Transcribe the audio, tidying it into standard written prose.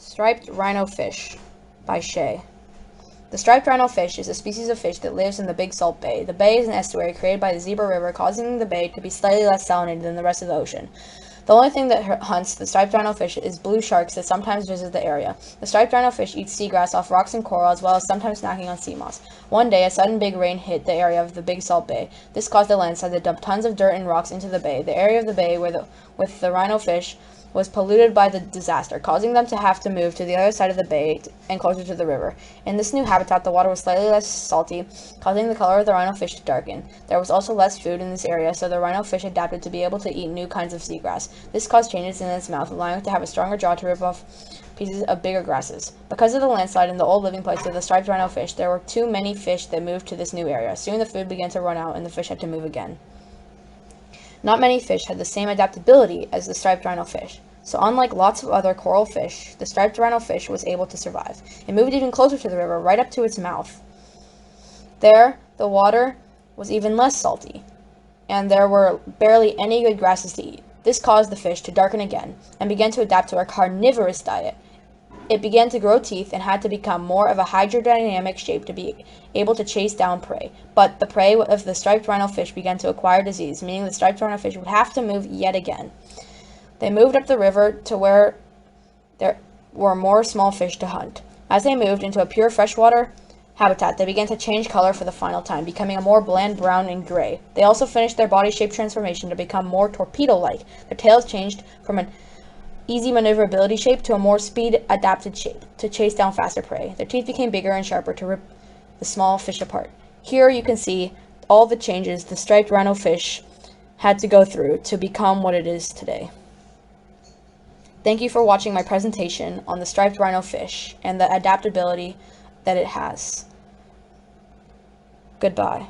Striped rhino fish by Shea. The striped rhino fish is a species of fish that lives in the Big Salt Bay. The bay is an estuary created by the Zebra River, causing the bay to be slightly less salinated than the rest of the ocean. The only thing that hunts the striped rhino fish is blue sharks that sometimes visit the area. The striped rhino fish eats seagrass off rocks and coral, as well as sometimes snacking on sea moss. One day, a sudden big rain hit the area of the Big Salt Bay. This caused a landslide that dumped tons of dirt and rocks into the bay. The area of the bay with the rhino fish was polluted by the disaster, causing them to have to move to the other side of the bay and closer to the river. In this new habitat, the water was slightly less salty, causing the color of the rhino fish to darken. There was also less food in this area, so the rhino fish adapted to be able to eat new kinds of seagrass. This caused changes in its mouth, allowing it to have a stronger jaw to rip off pieces of bigger grasses. Because of the landslide in the old living place of the striped rhino fish, there were too many fish that moved to this new area. Soon the food began to run out, and the fish had to move again. Not many fish had the same adaptability as the striped rhino fish. So unlike lots of other coral fish, the striped rhino fish was able to survive. It moved even closer to the river, right up to its mouth. There, the water was even less salty, and there were barely any good grasses to eat. This caused the fish to darken again, and began to adapt to a carnivorous diet. It began to grow teeth and had to become more of a hydrodynamic shape to be able to chase down prey. But the prey of the striped rhino fish began to acquire disease, meaning the striped rhino fish would have to move yet again. They moved up the river to where there were more small fish to hunt. As they moved into a pure freshwater habitat, they began to change color for the final time, becoming a more bland brown and gray. They also finished their body shape transformation to become more torpedo-like. Their tails changed from an easy maneuverability shape to a more speed-adapted shape to chase down faster prey. Their teeth became bigger and sharper to rip the small fish apart. Here you can see all the changes the striped rhino fish had to go through to become what it is today. Thank you for watching my presentation on the striped rhino fish and the adaptability that it has. Goodbye.